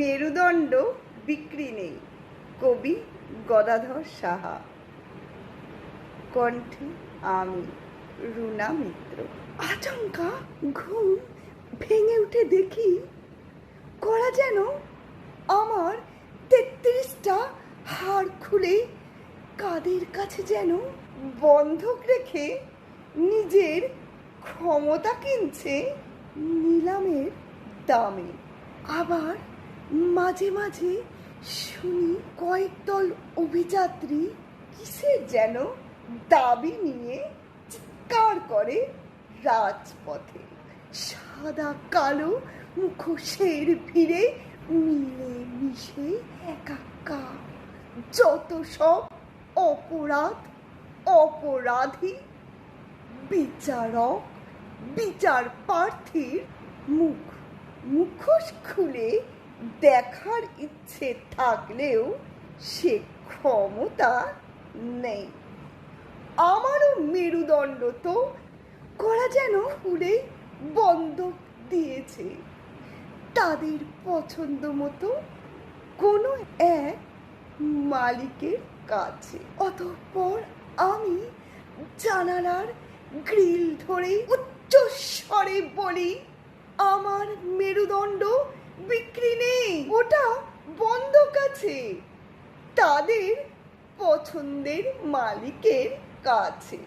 মেরুদণ্ড বিক্রি নেই। কবি গদাধর সাহা। কণ্ঠে আমি, রুনা মিত্র। আচমকা ঘুম ভেঙে উঠে দেখি কড়া যেন আমার ৩৩টা হাড় খুলে কাদের কাছে যেন বন্ধক রেখে নিজের ক্ষমতা কিনছে নিলামের দামে। আবার মাঝে মাঝে শুনি কয়েকদল অভিযাত্রী কিসের যেন দাবি নিয়ে চিৎকার করে রাজপথে। সাদা কালো মুখোশের ভিড়ে মিলে মিশে একাকার যত সব অপরাধ, অপরাধী, বিচারক, বিচার প্রার্থীর মুখোশ খুলে দেখার ইচ্ছে থাকলেও সে ক্ষমতা নেই। আমারও মেরুদণ্ড তো করা যেন খুলে বন্ধক দিয়েছে তাদের পছন্দ মতো কোনো এক মালিকের কাছে। অতঃপর আমি জানালার গ্রিল ধরে উচ্চ স্বরে বলি, আমার মেরুদণ্ড বিক্রি নেই, ওটা বন্ধক আছে তাদের পছন্দের মালিকের কাছে।